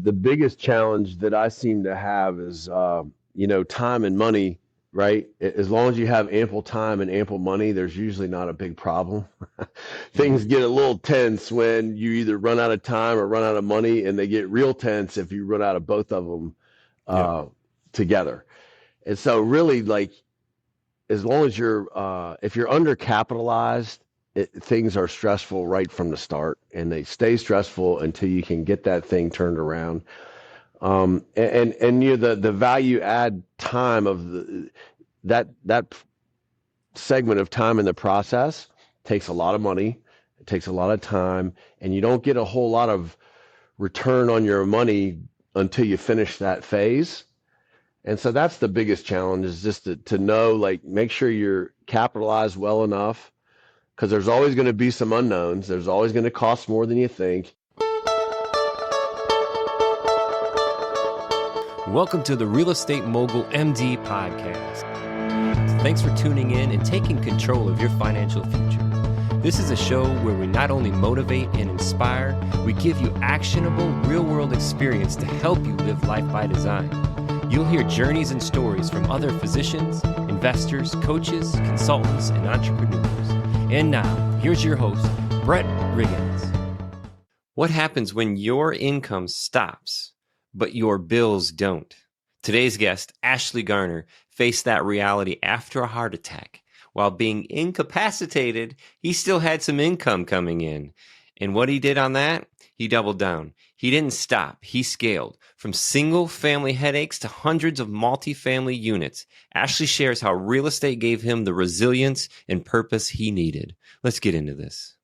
the biggest challenge that I seem to have is, time and money, right? As long as you have ample time and ample money, there's usually not a big problem. Things get a little tense when you either run out of time or run out of money, and they get real tense if you run out of both of them Yeah. together. And so really, like, as long as if you're undercapitalized, things are stressful right from the start, and they stay stressful until you can get that thing turned around. And the value add time of that segment of time in the process takes a lot of money, it takes a lot of time, and you don't get a whole lot of return on your money until you finish that phase. And so that's the biggest challenge, is just to know, like, make sure you're capitalized well enough, because there's always going to be some unknowns. There's always going to cost more than you think. Welcome to the Real Estate Mogul MD podcast. Thanks for tuning in and taking control of your financial future. This is a show where we not only motivate and inspire, we give you actionable real-world experience to help you live life by design. You'll hear journeys and stories from other physicians, investors, coaches, consultants, and entrepreneurs. And now, here's your host, Brett Riggins. What happens when your income stops, but your bills don't? Today's guest, Ashley Garner, faced that reality after a heart attack. While being incapacitated, he still had some income coming in. And what he did on that? He doubled down. He didn't stop. He scaled from single family headaches to hundreds of multifamily units. Ashley shares how real estate gave him the resilience and purpose he needed. Let's get into this.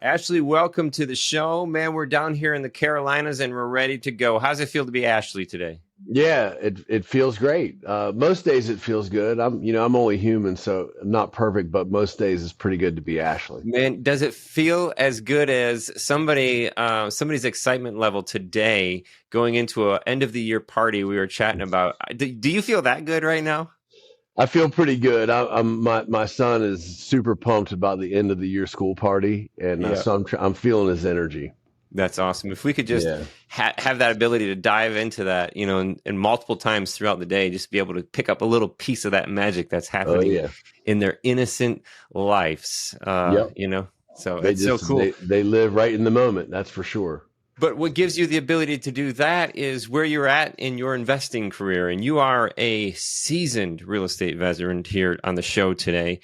Ashley, welcome to the show. Man, we're down here in the Carolinas and we're ready to go. How's it feel to be Ashley today? Yeah, it feels great. Most days it feels good. I'm only human, so I'm not perfect, but most days it's pretty good to be Ashley. Man, does it feel as good as somebody's excitement level today going into an end of the year party we were chatting about? Do you feel that good right now? I feel pretty good. My son is super pumped about the end of the year school party, and so I'm feeling his energy. That's awesome. If we could just have that ability to dive into that, and multiple times throughout the day, just be able to pick up a little piece of that magic that's happening in their innocent lives. So it's so cool. They live right in the moment. That's for sure. But what gives you the ability to do that is where you're at in your investing career. And you are a seasoned real estate veteran here on the show today.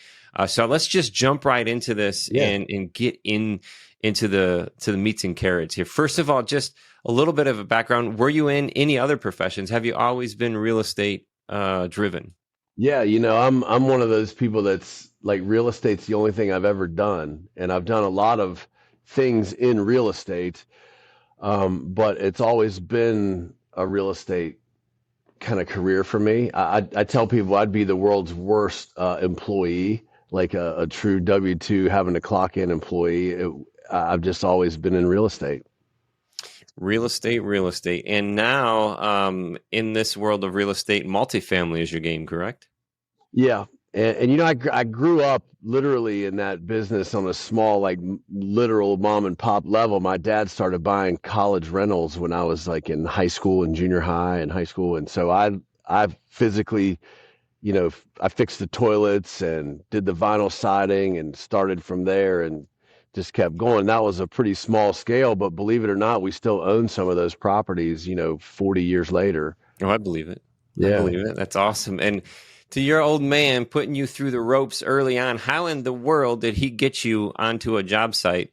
So let's just jump right into this and get into the meats and carrots here. First of all, just a little bit of a background. Were you in any other professions? Have you always been real estate driven? Yeah, I'm one of those people that's like, real estate's the only thing I've ever done. And I've done a lot of things in real estate. But it's always been a real estate kind of career for me. I tell people I'd be the world's worst employee, like a true W-2 having to clock in employee. I've just always been in real estate. Real estate. And now in this world of real estate, multifamily is your game, correct? Yeah. And I grew up literally in that business on a small, like, literal mom and pop level. My dad started buying college rentals when I was like in high school and junior high and high school. And so I physically, I fixed the toilets and did the vinyl siding and started from there and just kept going. That was a pretty small scale, but believe it or not, we still own some of those properties, 40 years later. Oh, I believe it. Yeah. I believe it. That's awesome. And to your old man putting you through the ropes early on, how in the world did he get you onto a job site?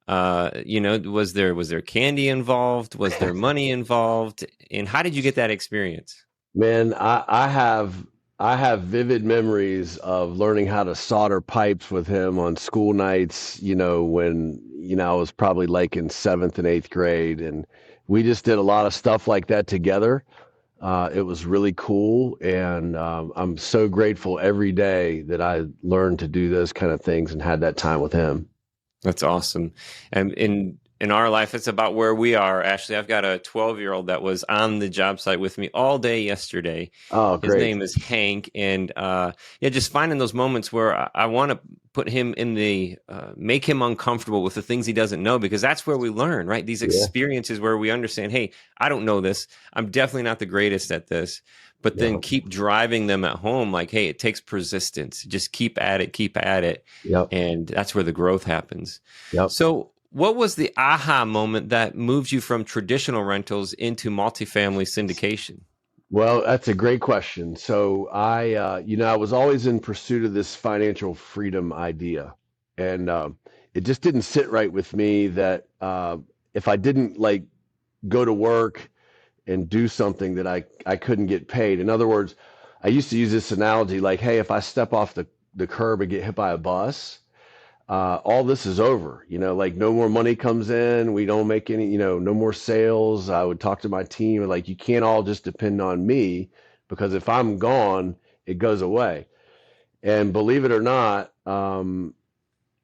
Was there candy involved? Was there money involved? And how did you get that experience? Man, I have vivid memories of learning how to solder pipes with him on school nights, when, I was probably like in 7th and 8th grade. And we just did a lot of stuff like that together. It was really cool. And I'm so grateful every day that I learned to do those kind of things and had that time with him. That's awesome. And in our life. It's about where we are. Ashley, I've got a 12-year-old that was on the job site with me all day yesterday. Oh, His great. name is Hank. And yeah, just finding those moments where I want to put him in make him uncomfortable with the things he doesn't know, because that's where we learn, right? These Yeah. experiences where we understand, hey, I don't know this. I'm definitely not the greatest at this. But then Yep. keep driving them at home. Like, hey, it takes persistence. Just keep at it, keep at it. Yep. And that's where the growth happens. Yep. So what was the aha moment that moved you from traditional rentals into multifamily syndication? Well, that's a great question. So I was always in pursuit of this financial freedom idea, and it just didn't sit right with me that if I didn't like go to work and do something that I couldn't get paid. In other words, I used to use this analogy like, hey, if I step off the curb and get hit by a bus, all this is over. Like no more money comes in. We don't make any, no more sales. I would talk to my team like, you can't all just depend on me, because if I'm gone, it goes away. And believe it or not,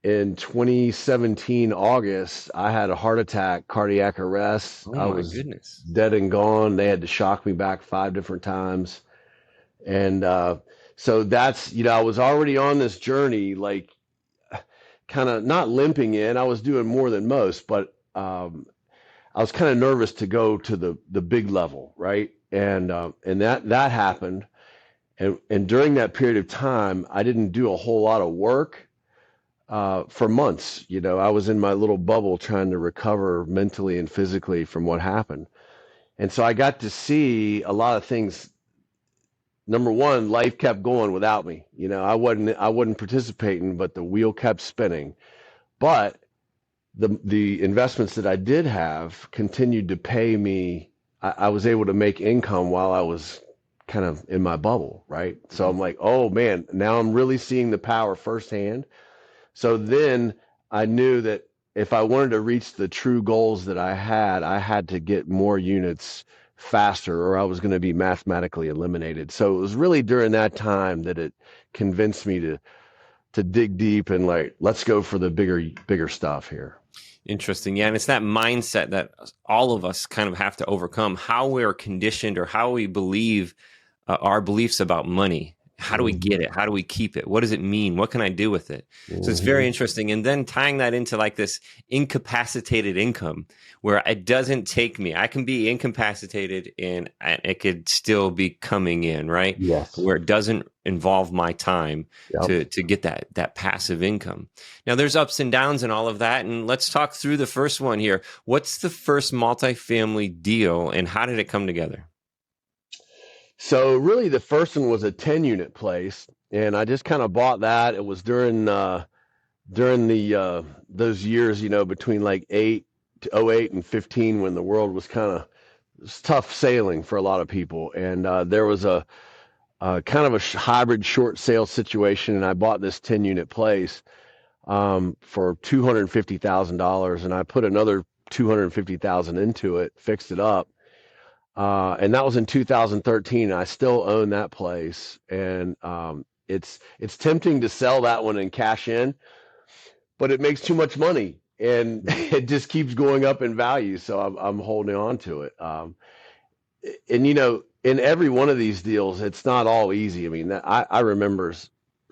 in 2017 August, I had a heart attack, cardiac arrest. Oh I my was goodness. dead and gone. They had to shock me back 5 different times. And so that's, I was already on this journey, like kind of not limping in. I was doing more than most, but I was kind of nervous to go to the big level, right? And that happened. And during that period of time, I didn't do a whole lot of work for months. I was in my little bubble trying to recover mentally and physically from what happened. And so I got to see a lot of things. Number one, life kept going without me. I wasn't participating, but the wheel kept spinning. But the investments that I did have continued to pay me. I was able to make income while I was kind of in my bubble, right? So I'm like, oh man, now I'm really seeing the power firsthand. So then I knew that if I wanted to reach the true goals that I had to get more units faster, or I was going to be mathematically eliminated. So it was really during that time that it convinced me to dig deep and like, let's go for the bigger stuff here. Interesting. Yeah. And it's that mindset that all of us kind of have to overcome, how we're conditioned or how we believe our beliefs about money. How do we get it? How do we keep it? What does it mean? What can I do with it? So it's very interesting. And then tying that into like this incapacitated income where it doesn't take me. I can be incapacitated and it could still be coming in, right? Yes. Where it doesn't involve my time to get that passive income. Now there's ups and downs and all of that. And let's talk through the first one here. What's the first multifamily deal and how did it come together? So really the first one was a 10-unit place, and I just kind of bought that. It was during the those years, between like 08 and 15, when the world was tough sailing for a lot of people. And there was a kind of a hybrid short sale situation, and I bought this 10-unit place for $250,000, and I put another $250,000 into it, fixed it up. And that was in 2013. I still own that place, and it's tempting to sell that one and cash in, but it makes too much money, and it just keeps going up in value. So I'm holding on to it. And in every one of these deals, it's not all easy. I mean, I remember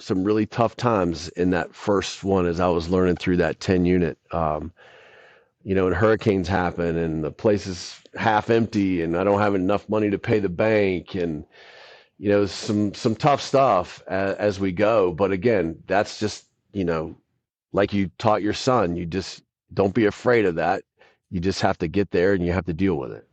some really tough times in that first one as I was learning through that 10-unit. And hurricanes happen and the place is half empty and I don't have enough money to pay the bank, and some tough stuff as we go. But again, that's just, like you taught your son, you just don't be afraid of that. You just have to get there and you have to deal with it.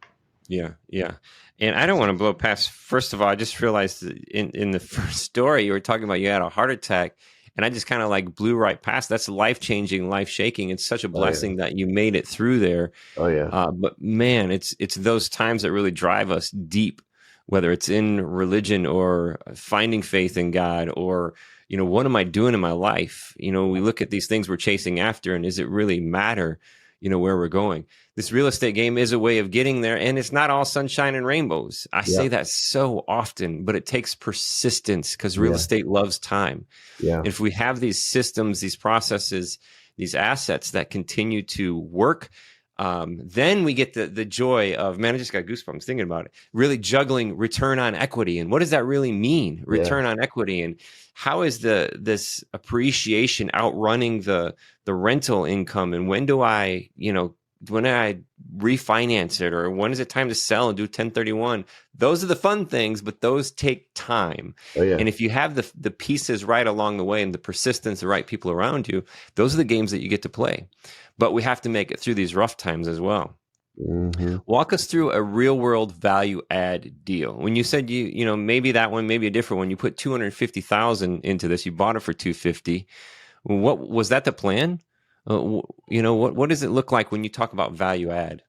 Yeah. Yeah. And I don't want to blow past, first of all, I just realized that in the first story you were talking about, you had a heart attack. And I just kind of like blew right past. That's life-changing, life-shaking. It's such a blessing that you made it through there. Oh yeah. But man, it's those times that really drive us deep, whether it's in religion or finding faith in God, or what am I doing in my life? We look at these things we're chasing after, and does it really matter? Where we're going. This real estate game is a way of getting there, and it's not all sunshine and rainbows. I say that so often, but it takes persistence because real estate loves time. Yeah. If we have these systems, these processes, these assets that continue to work Then we get the joy of, man, I just got goosebumps thinking about it, really juggling return on equity. And what does that really mean? Return on equity. And how is this appreciation outrunning the rental income? And when do I refinance it, or when is it time to sell and do 1031? Those are the fun things, but those take time. Oh, yeah. And if you have the pieces right along the way and the persistence, the right people around you, those are the games that you get to play. But we have to make it through these rough times as well. Mm-hmm. Walk us through a real world value add deal. When you said maybe that one, maybe a different one, you put $250,000 into this, you bought it for $250,000. What was that the plan? What does it look like when you talk about value add?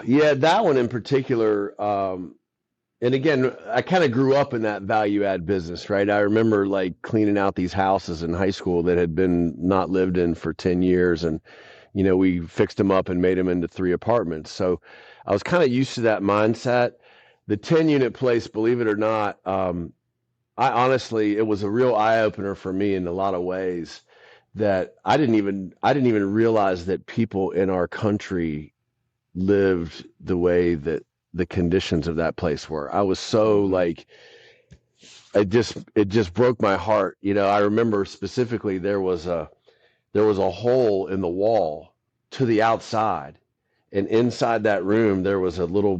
Yeah, that one in particular. And again, I kind of grew up in that value add business, right? I remember like cleaning out these houses in high school that had been not lived in for 10 years. And, we fixed them up and made them into 3 apartments. So I was kind of used to that mindset. The 10-unit place, believe it or not, I honestly, it was a real eye opener for me in a lot of ways, that I didn't even realize that people in our country lived the way that the conditions of that place were. I was so like, it just broke my heart. I remember specifically there was a hole in the wall to the outside, and inside that room there was a little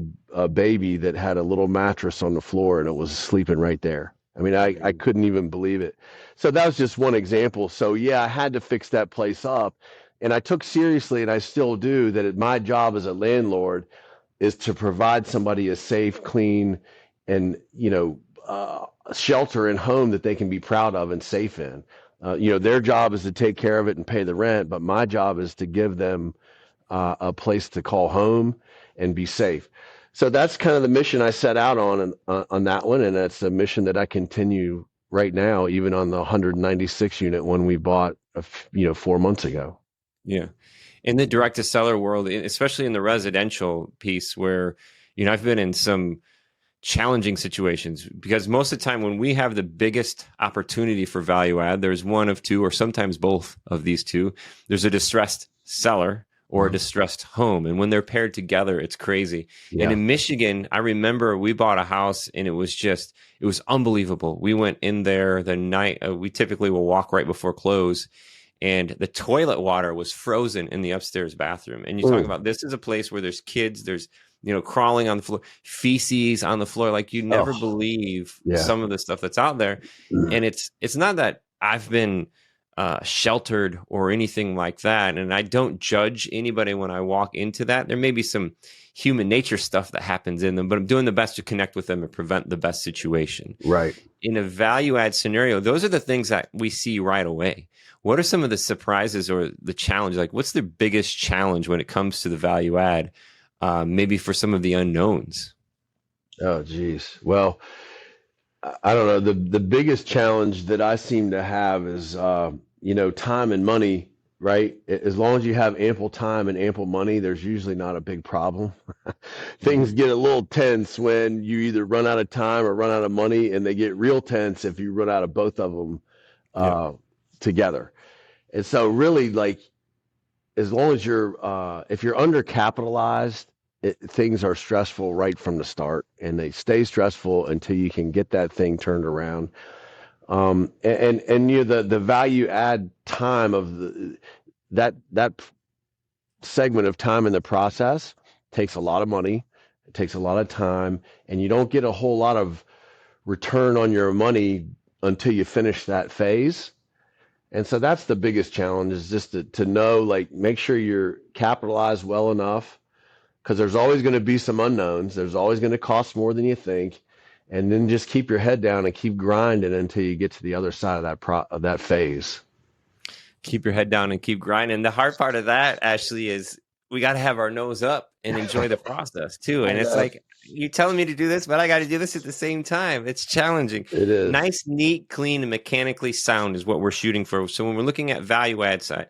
baby that had a little mattress on the floor, and it was sleeping right there. I mean, I couldn't even believe it. So that was just one example. So yeah, I had to fix that place up, and I took seriously, and I still do, that my job as a landlord is to provide somebody a safe, clean, and shelter and home that they can be proud of and safe in. Their job is to take care of it and pay the rent, but my job is to give them a place to call home and be safe. So that's kind of the mission I set out on that one, and that's a mission that I continue right now, even on the 196 unit one we bought 4 months ago. Yeah. In the direct to seller world, especially in the residential piece, where I've been in some challenging situations, because most of the time when we have the biggest opportunity for value add, there's one of two, or sometimes both of these two. There's a distressed seller or a distressed home, and when they're paired together, it's crazy. Yeah. And in Michigan, I remember we bought a house, and it was unbelievable. We went in there the night, we typically will walk right before close, and the toilet water was frozen in the upstairs bathroom. And you talk about, this is a place where there's kids, there's crawling on the floor, feces on the floor. Like, you never believe some of the stuff that's out there. And it's not that I've been sheltered or anything like that, and I don't judge anybody when I walk into that. There may be some human nature stuff that happens in them, but I'm doing the best to connect with them and prevent the best situation. Right. In a value add scenario, those are the things that we see right away. What are some of the surprises or the challenge? Like, what's the biggest challenge when it comes to the value add? Maybe for some of the unknowns. Oh, geez. Well, I don't know. The biggest challenge that I seem to have is, time and money, right? As long as you have ample time and ample money, there's usually not a big problem. Things get a little tense when you either run out of time or run out of money, and they get real tense if you run out of both of them together. And so really, like, as long as if you're undercapitalized, things are stressful right from the start, and they stay stressful until you can get that thing turned around. And the value add time of that segment of time in the process takes a lot of money, it takes a lot of time, and you don't get a whole lot of return on your money until you finish that phase. And so that's the biggest challenge, is just to know, like, make sure you're capitalized well enough, because there's always going to be some unknowns. There's always going to cost more than you think. And then just keep your head down and keep grinding until you get to the other side of that phase. Keep your head down and keep grinding. The hard part of that, Ashley, is we got to have our nose up and enjoy the process too. And it's like, you're telling me to do this, but I got to do this at the same time. It's challenging. It is. Nice, neat, clean, and mechanically sound is what we're shooting for. So when we're looking at value add side,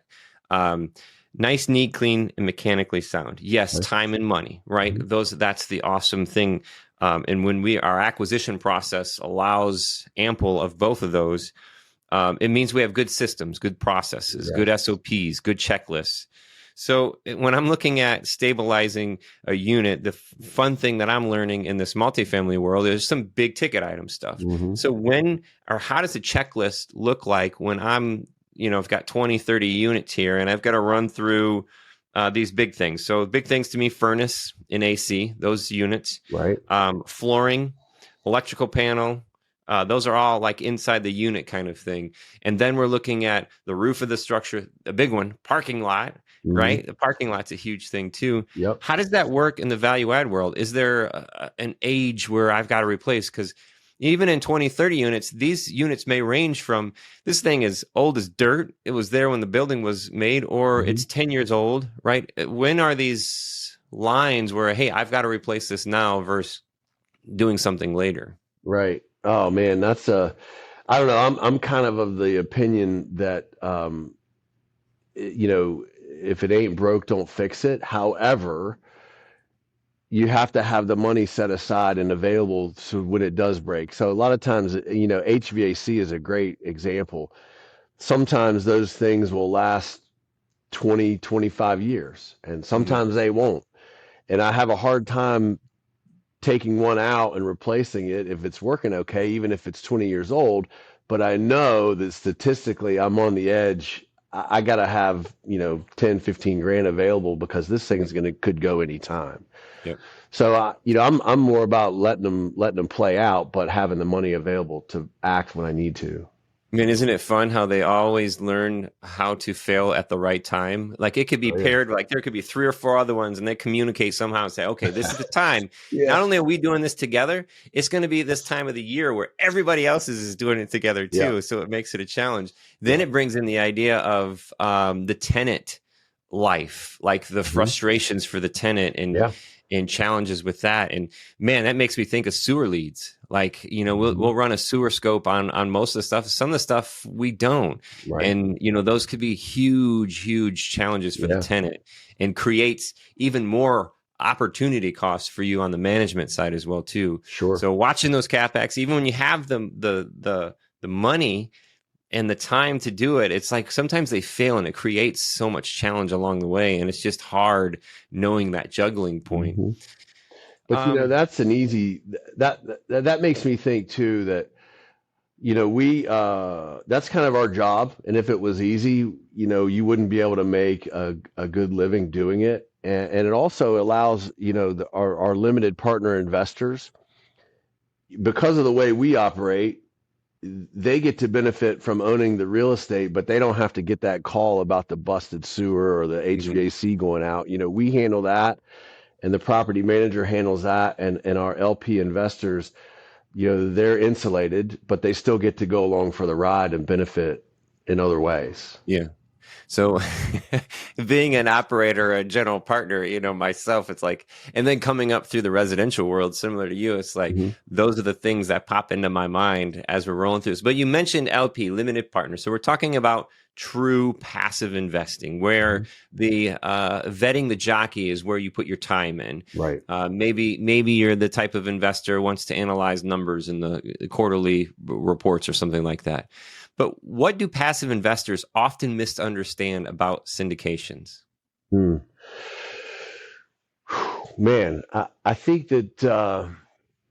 nice, neat, clean, and mechanically sound. Yes, time and money, right? Mm-hmm. That's the awesome thing. And when our acquisition process allows ample of both of those, it means we have good systems, good processes, good SOPs, good checklists. So when I'm looking at stabilizing a unit, the fun thing that I'm learning in this multifamily world is some big ticket item stuff. Hmm. So when or how does the checklist look like when I'm, I've got 20, 30 units here and I've got to run through these big things. So big things to me, furnace and AC, those units, Right. flooring, electrical panel. Those are all like inside the unit kind of thing. And then we're looking at the roof of the structure, a big one, parking lot, Hmm. right? The parking lot's a huge thing too. Yep. How does that work in the value add world? Is there an age where I've got to replace? Because even in 20, 30 units, these units may range from this thing is old as dirt. It was there when the building was made, or Hmm. it's 10 years old, right? When are these lines where, hey, I've got to replace this now versus doing something later? Right. Oh man, I don't know. I'm kind of the opinion that if it ain't broke, don't fix it. However, you have to have the money set aside and available so when it does break. So a lot of times, HVAC is a great example. Sometimes those things will last 20, 25 years, and Hmm. sometimes they won't. And I have a hard time taking one out and replacing it if it's working okay, even if it's 20 years old. But I know that statistically I'm on the edge. I got to have, 10, 15 grand available because this thing's could go anytime. Yep. So I'm more about letting them play out, but having the money available to act when I need to. I mean, isn't it fun how they always learn how to fail at the right time? Like it could be Oh yeah. paired, like there could be 3 or 4 other ones, and they communicate somehow and say, okay, this is the time. Yeah. Not only are we doing this together, it's going to be this time of the year where everybody else is doing it together Yeah. too. So it makes it a challenge. Then Yeah. it brings in the idea of the tenant life, like the Hmm. frustrations for the tenant Yeah. and challenges with that. And man, that makes me think of sewer leads. Like, Hmm. we'll run a sewer scope on most of the stuff. Some of the stuff we don't. Right. And, those could be huge, huge challenges for the Yeah. tenant and creates even more opportunity costs for you on the management side as well, too. Sure. So watching those capex, even when you have the money and the time to do it, it's like sometimes they fail and it creates so much challenge along the way. And it's just hard knowing that juggling point. Hmm. But Um, that's an easy that makes me think too that we that's kind of our job, and if it was easy, you wouldn't be able to make a good living doing it, and it also allows our limited partner investors, because of the way we operate, they get to benefit from owning the real estate, but they don't have to get that call about the busted sewer or the mhm. HVAC going out. We handle that, and the property manager handles that, and our LP investors, they're insulated, but they still get to go along for the ride and benefit in other ways. Yeah. So being an operator, a general partner, myself, it's like, and then coming up through the residential world, similar to you, it's like, Hmm. those are the things that pop into my mind as we're rolling through this. But you mentioned LP, limited partner. So we're talking about true passive investing, where Hmm. the vetting the jockey is where you put your time in. Right. Maybe you're the type of investor who wants to analyze numbers in the quarterly reports or something like that. But what do passive investors often misunderstand about syndications? Hmm. Man, I think that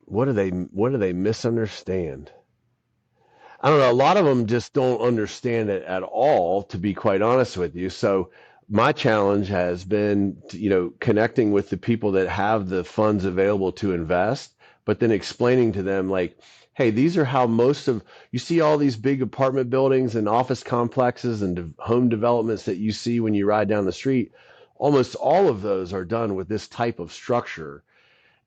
what do they misunderstand? I don't know. A lot of them just don't understand it at all, to be quite honest with you. So my challenge has been, connecting with the people that have the funds available to invest, but then explaining to them like, hey, these are how you see all these big apartment buildings and office complexes and home developments that you see when you ride down the street. Almost all of those are done with this type of structure,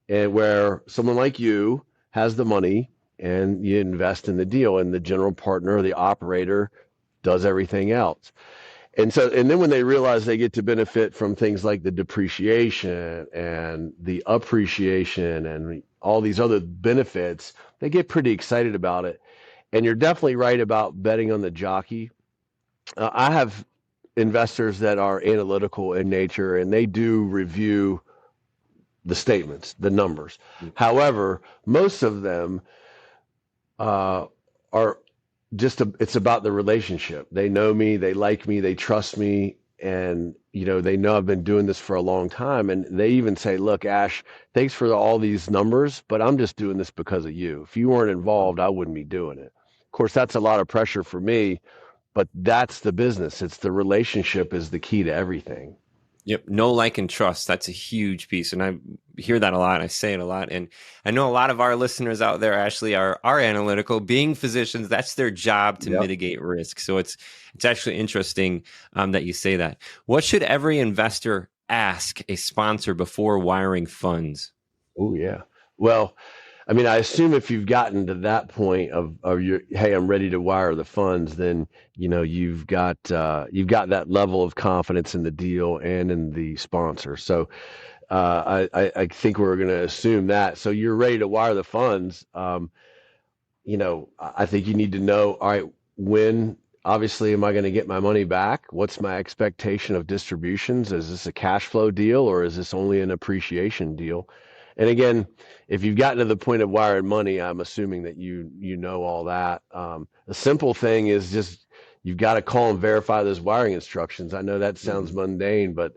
and where someone like you has the money and you invest in the deal, and the general partner or the operator does everything else. And then when they realize they get to benefit from things like the depreciation and the appreciation and all these other benefits, they get pretty excited about it. And you're definitely right about betting on the jockey. I have investors that are analytical in nature, and they do review the statements, the numbers. However, most of them are it's about the relationship. They know me, they like me, they trust me, and they know I've been doing this for a long time, and they even say, "Look, Ash, thanks for all these numbers, but I'm just doing this because of you. If you weren't involved, I wouldn't be doing it." Of course, that's a lot of pressure for me, but that's the business. It's the relationship is the key to everything. Yep. Know, like, and trust. That's a huge piece. And I hear that a lot. I say it a lot. And I know a lot of our listeners out there actually are analytical. Being physicians, that's their job to Yep. mitigate risk. So it's actually interesting that you say that. What should every investor ask a sponsor before wiring funds? Oh yeah. Well, I mean, I assume if you've gotten to that point of your, hey, I'm ready to wire the funds, then you've got that level of confidence in the deal and in the sponsor. So I think we're going to assume that. So you're ready to wire the funds. I think you need to know, all right, when obviously am I going to get my money back? What's my expectation of distributions? Is this a cash flow deal or is this only an appreciation deal? And again, if you've gotten to the point of wiring money, I'm assuming that you know all that. A simple thing is just you've got to call and verify those wiring instructions. I know that sounds Mhm. mundane, but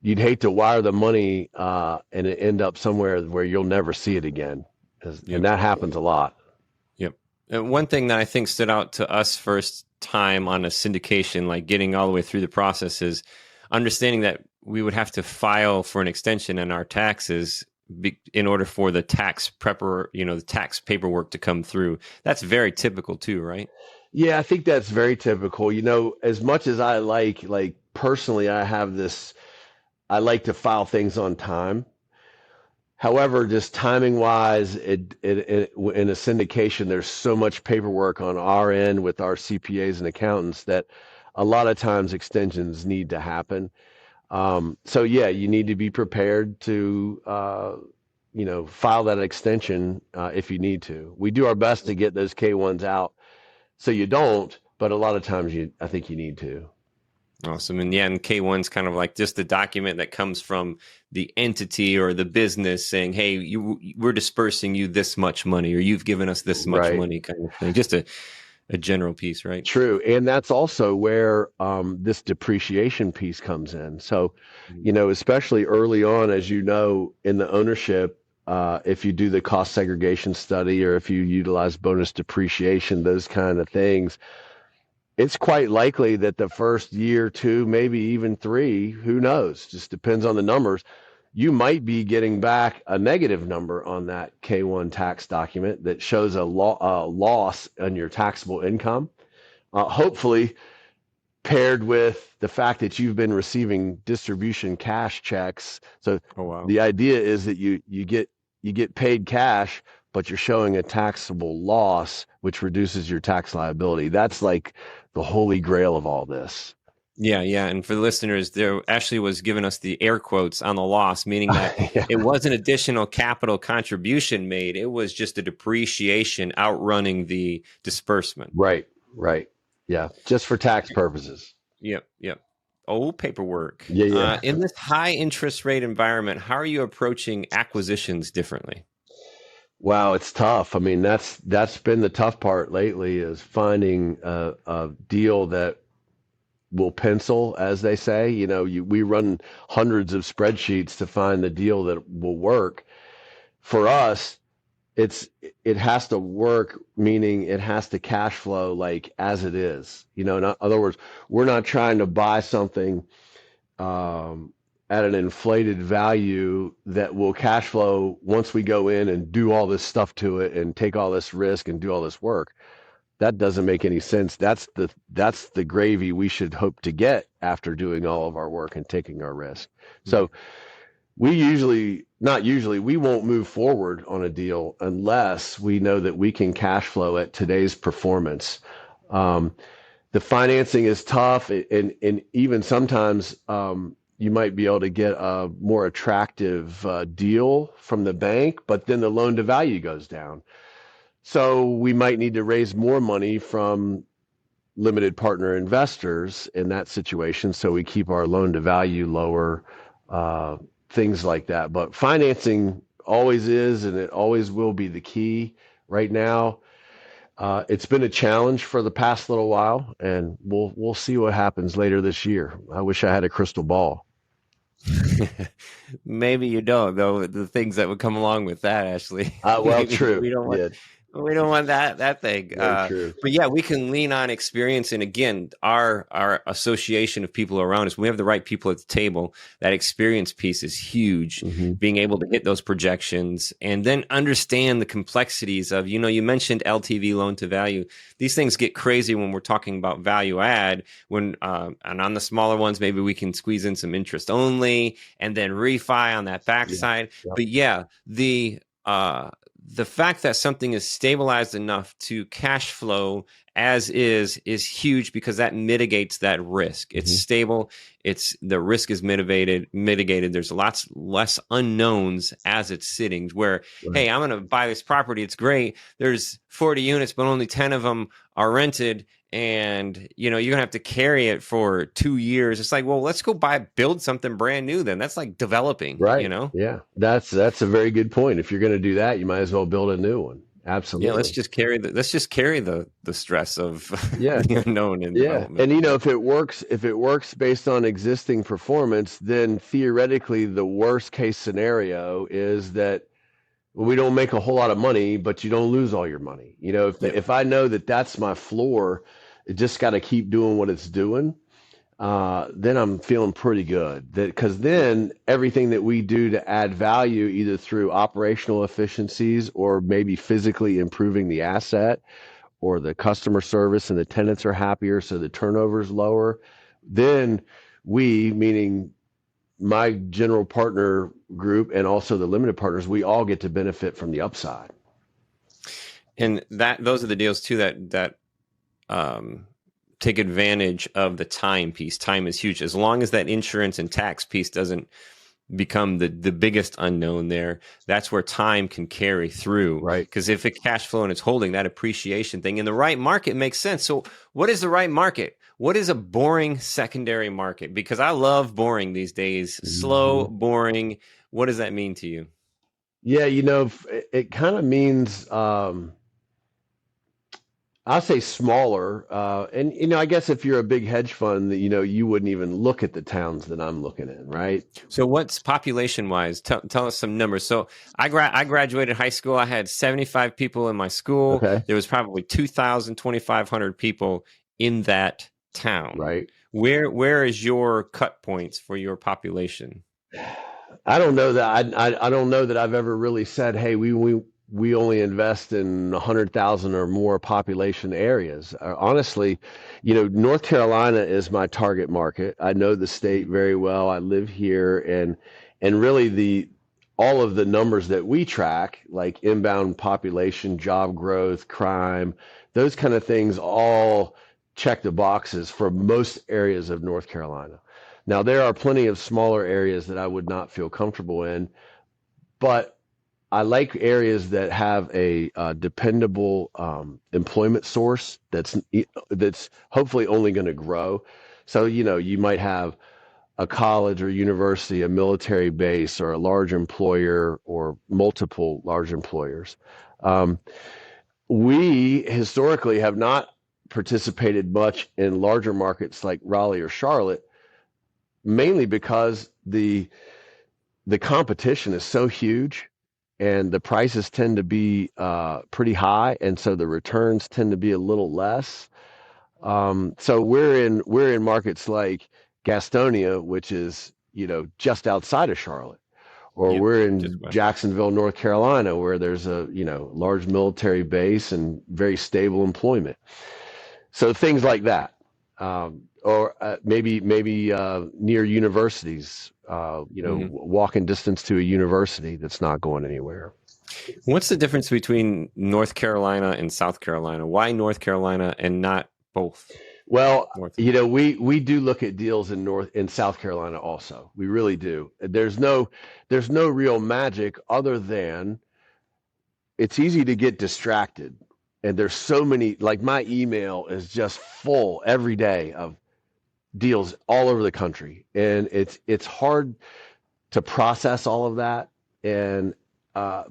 you'd hate to wire the money and it end up somewhere where you'll never see it again, and Yep. that happens a lot. Yep. And one thing that I think stood out to us first time on a syndication, like getting all the way through the process, is understanding that we would have to file for an extension in our taxes in order for the the tax paperwork to come through. That's very typical too, right? Yeah, I think that's very typical. As much as I like personally, I like to file things on time. However, just timing wise, in a syndication, there's so much paperwork on our end with our CPAs and accountants that a lot of times extensions need to happen. So yeah, you need to be prepared to, file that extension if you need to. We do our best to get those K-1s out so you don't, but a lot of times I think you need to. Awesome. And yeah, and K1's kind of like just the document that comes from the entity or the business saying, hey, we're dispersing you this much money, or you've given us this much Right. money, kind of thing. Just a general piece, right? True. And that's also where this depreciation piece comes in. So, especially early on, as you know, in the ownership, if you do the cost segregation study or if you utilize bonus depreciation, those kind of things, it's quite likely that the first year, two, maybe even three, who knows, just depends on the numbers. You might be getting back a negative number on that K-1 tax document that shows a loss on your taxable income. Hopefully, paired with the fact that you've been receiving distribution cash checks. So Oh, wow. the idea is that you get paid cash, but you're showing a taxable loss, which reduces your tax liability. That's like the holy grail of all this. Yeah, yeah. And for the listeners, there Ashley was giving us the air quotes on the loss, meaning that Yeah. it wasn't additional capital contribution made. It was just a depreciation outrunning the disbursement. Right, right. Yeah, just for tax purposes. Yep, yep. Oh, paperwork. Yeah, yeah. In this high interest rate environment, how are you approaching acquisitions differently? Wow, it's tough. I mean, that's been the tough part lately is finding a deal that will pencil, as they say. We run hundreds of spreadsheets to find the deal that will work. For us, it has to work, meaning it has to cash flow like as it is. In other words, we're not trying to buy something um, at an inflated value that will cash flow once we go in and do all this stuff to it and take all this risk and do all this work. That doesn't make any sense. That's the gravy we should hope to get after doing all of our work and taking our risk. Mhm. So we usually, not usually, we won't move forward on a deal unless we know that we can cash flow at today's performance. Um, the financing is tough, and even sometimes you might be able to get a more attractive deal from the bank, but then the loan to value goes down. So we might need to raise more money from limited partner investors in that situation, so we keep our loan to value lower, uh, things like that. But financing always is, and it always will be the key right now. It's been a challenge for the past little while, and we'll see what happens later this year. I wish I had a crystal ball. Maybe you don't, though. The things that would come along with that, Ashley. Well, Maybe true. Yeah, we don't want that thing. very true. But yeah, we can lean on experience, and again, our association of people around us. We have the right people at the table. That experience piece is huge. Hmm. Being able to hit those projections and then understand the complexities of, you mentioned LTV, loan to value. These things get crazy when we're talking about value add. And on the smaller ones, maybe we can squeeze in some interest only and then refi on that Yeah. backside. Yep. But yeah, the fact that something is stabilized enough to cash flow as is huge, because that mitigates that risk. It's stable. The risk is mitigated. There's lots less unknowns as it's sitting where, Right. hey, I'm going to buy this property. It's great. There's 40 units, but only 10 of them are rented. And, you're going to have to carry it for 2 years. It's like, well, let's go build something brand new then. That's like developing, Right. Yeah. That's a very good point. If you're going to do that, you might as well build a new one. Absolutely. Yeah, let's just carry the stress of Yeah. the unknown in Yeah. development. And if it works based on existing performance, then theoretically the worst case scenario is that we don't make a whole lot of money, but you don't lose all your money. If I know that that's my floor, it just got to keep doing what it's doing. Then I'm feeling pretty good, because then everything that we do to add value, either through operational efficiencies or maybe physically improving the asset, or the customer service and the tenants are happier, so the turnover is lower, then we, meaning my general partner group and also the limited partners, we all get to benefit from the upside. And those are the deals too that take advantage of the time piece. Time is huge. As long as that insurance and tax piece doesn't become the biggest unknown there, that's where time can carry through. Right. Because if it's cash flow and it's holding, that appreciation thing in the right market makes sense. So what is the right market? What is a boring secondary market? Because I love boring these days. Slow, boring. What does that mean to you? Yeah, it kind of means, I'll say smaller. And I guess if you're a big hedge fund, you wouldn't even look at the towns that I'm looking in, right? So what's population wise? Tell us some numbers. So I graduated high school. I had 75 people in my school. Okay. There was probably 2,000, 2,500 people in that town. Right. Where is your cut points for your population? I don't know that I don't know that I've ever really said, hey, we only invest in 100,000 or more population areas. Honestly, North Carolina is my target market. I know the state very well. I live here, and really all of the numbers that we track, like inbound population, job growth, crime, those kind of things, all check the boxes for most areas of North Carolina. Now, there are plenty of smaller areas that I would not feel comfortable in, but I like areas that have a dependable employment source that's hopefully only going to grow. So, you might have a college or university, a military base, or a large employer, or multiple large employers. We historically have not participated much in larger markets like Raleigh or Charlotte, mainly because the competition is so huge and the prices tend to be pretty high, and so the returns tend to be a little less. So we're in markets like Gastonia, which is just outside of Charlotte, or we're in Jacksonville, North Carolina, where there's a large military base and very stable employment. So things like that, or maybe near universities. Walking distance to a university that's not going anywhere. What's the difference between North Carolina and South Carolina? Why North Carolina and not both? Well, we do look at deals in South Carolina also. We really do. There's no real magic other than it's easy to get distracted. And there's so many, like my email is just full every day of deals all over the country, and it's hard to process all of that. And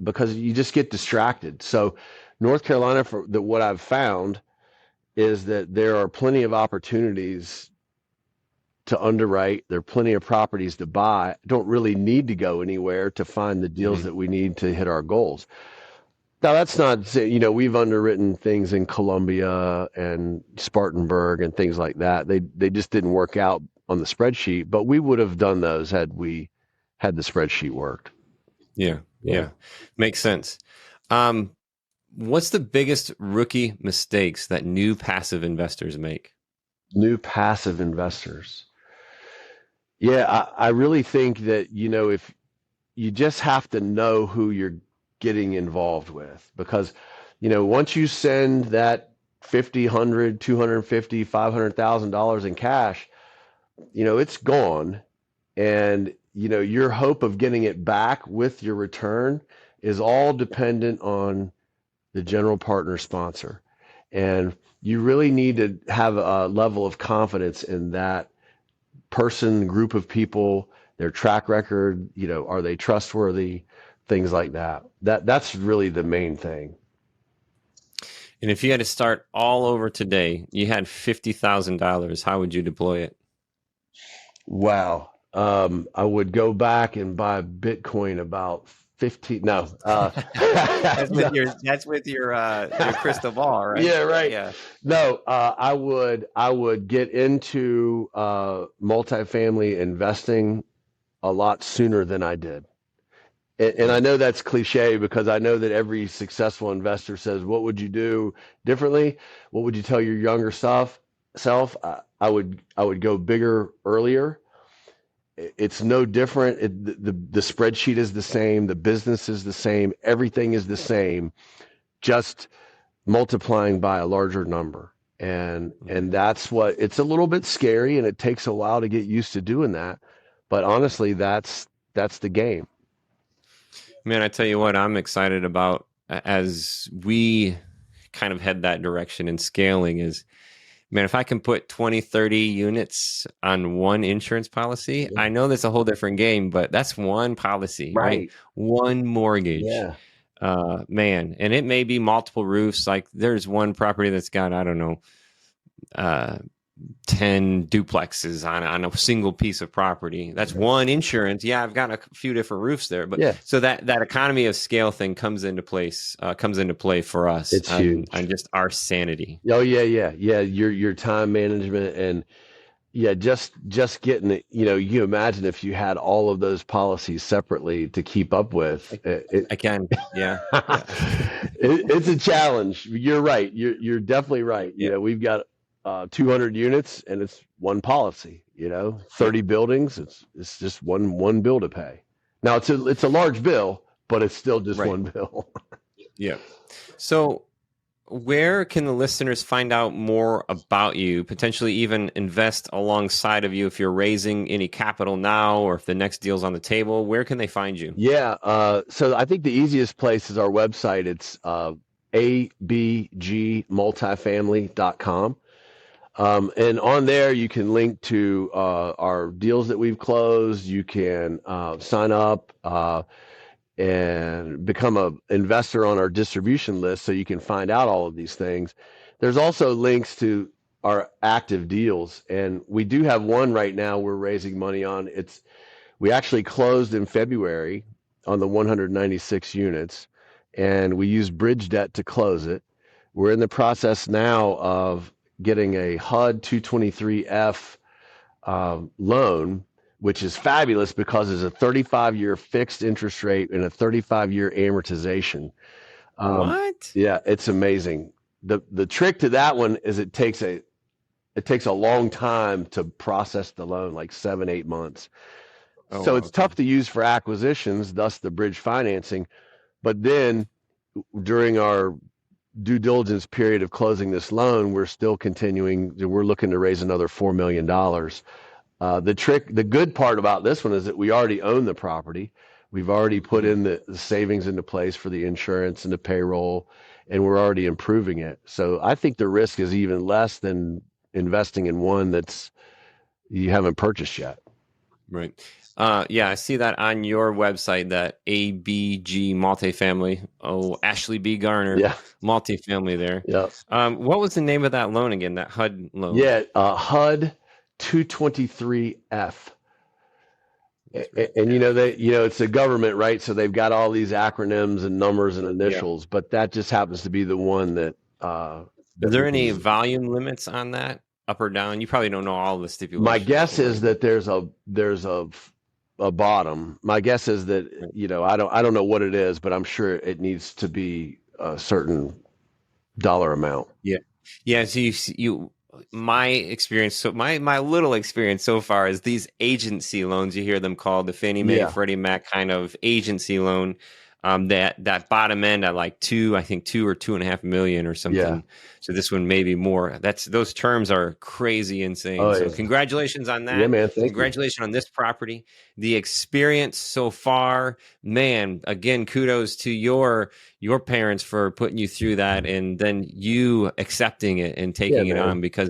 because you just get distracted. So North Carolina, what I've found is that there are plenty of opportunities to underwrite. There are plenty of properties to buy. Don't really need to go anywhere to find the deals that we need to hit our goals. Now, that's not, we've underwritten things in Columbia and Spartanburg and things like that. They just didn't work out on the spreadsheet, but we would have done those had the spreadsheet worked. Yeah. Makes sense. What's the biggest rookie mistakes that new passive investors make? New passive investors. Yeah, I really think that, if you just have to know who you're getting involved with, because, once you send that 50, 100, 250, $500,000 in cash, it's gone. And, your hope of getting it back with your return is all dependent on the general partner sponsor. And you really need to have a level of confidence in that person, group of people, their track record, are they trustworthy, things like that. That's really the main thing. And if you had to start all over today, you had $50,000, how would you deploy it? Wow. I would go back and buy Bitcoin about 15. No, that's with your crystal ball, right? Yeah, right. Yeah. No, I would get into multifamily investing a lot sooner than I did. And I know that's cliche because I know that every successful investor says, what would you do differently? What would you tell your younger self? I would go bigger earlier. It's no different. The spreadsheet is the same. The business is the same. Everything is the same, just multiplying by a larger number. And that's what, it's a little bit scary and it takes a while to get used to doing that. But honestly, that's the game. Man, I tell you what, I'm excited about as we kind of head that direction in scaling is, man, if I can put 20, 30 units on one insurance policy, I know that's a whole different game, but that's one policy, right? One mortgage. Yeah. Man, and it may be multiple roofs. Like there's one property that's got, I don't know, 10 duplexes on a single piece of property. That's one insurance. Yeah, I've got a few different roofs there, but so that economy of scale thing comes into play for us. It's huge on just our sanity. Oh yeah. Your time management and just getting it. You imagine if you had all of those policies separately to keep up with. I can, yeah. It's a challenge. You're right. You're definitely right. We've got 200 units and it's one policy, 30 buildings. It's just one bill to pay. Now it's a large bill, but it's still just one bill. Yeah. So where can the listeners find out more about you, potentially even invest alongside of you if you're raising any capital now or if the next deal's on the table? Where can they find you? Yeah. So I think the easiest place is our website. It's abgmultifamily.com. And on there, you can link to our deals that we've closed. You can sign up and become an investor on our distribution list so you can find out all of these things. There's also links to our active deals. And we do have one right now we're raising money on. We actually closed in February on the 196 units, and we used bridge debt to close it. We're in the process now of getting a HUD 223F loan, which is fabulous because it's a 35-year fixed interest rate and a 35-year amortization. What? Yeah, it's amazing. The trick to that one is it takes a long time to process the loan, like 7-8 months. So it's tough to use for acquisitions, thus the bridge financing. But then during our due diligence period of closing this loan, we're still continuing. We're looking to raise another $4 million. The good part about this one is that we already own the property. We've already put in the savings into place for the insurance and the payroll, and we're already improving it. So I think the risk is even less than investing in one that's you haven't purchased yet. Right. Yeah, I see that on your website, that ABG multifamily. Oh, Ashley B. Garner Yeah, multifamily there. yeah, What was the name of that loan again? That HUD loan? yeah. HUD 223F. And F. it's a government, right? So they've got all these acronyms and numbers and Yeah. initials, but that just happens to be the one that Is that there we any use. volume limits on that, up or down? You probably don't know all the My stipulations, guess so what is is that there's a bottom. My guess is that it? I don't know what it is, but I'm sure it needs to be a certain dollar amount. Yeah. Yeah. So my experience, so my little experience so far is these agency loans, you hear them called the Fannie Mae, Yeah, Freddie Mac kind of agency loan, that bottom end at like I think 2 or 2.5 million or yeah. something. So this one maybe more. Those terms are crazy insane. Oh So yeah, congratulations on yeah, that. man. Thank you. Congratulations on this property. The experience so far, man, again, kudos to your parents for putting you through that, and then you accepting it and Yeah, taking it on, man. because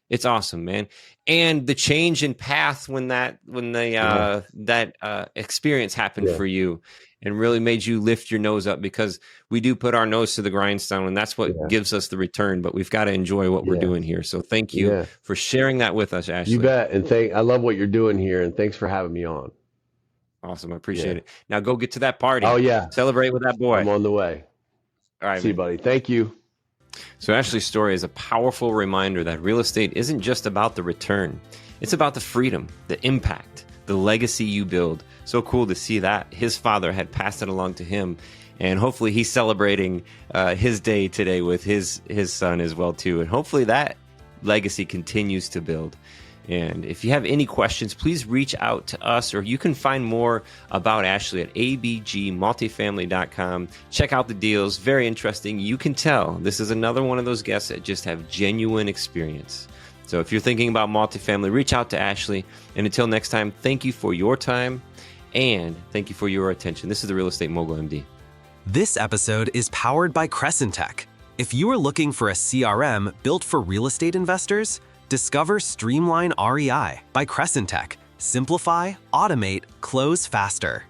it's awesome, man. And the change in path when Yeah, that experience happened yeah, for you and really made you lift your nose up, because we do put our nose to the grindstone, and that's what yeah, gives us the return, but we've got to enjoy what we're yeah, doing here. So thank you yeah. for sharing that with us, You Ashley. bet. And I love what you're doing here, and thanks for having me on. Awesome. I Yeah. appreciate it. Now go get to that Oh party. yeah, Celebrate with that I'm boy. on the way. All right, See you, man. buddy. Thank you. So Ashley's story is a powerful reminder that real estate isn't just about the return. It's about the freedom, the impact, the legacy you build. So cool to see that his father had passed it along to him, and hopefully he's celebrating his day today with his son as well too. And hopefully that legacy continues to build. And if you have any questions, please reach out to us, or you can find more about Ashley at abgmultifamily.com. Check out the deals. Very interesting. You can tell this is another one of those guests that just have genuine experience. So if you're thinking about multifamily, reach out to Ashley. And until next time, thank you for your time and thank you for your attention. This is the Real Estate Mogul MD. This episode is powered by Crescent Tech. If you are looking for a CRM built for real estate investors, discover Streamline REI by Crescent Tech. Simplify, automate, close faster.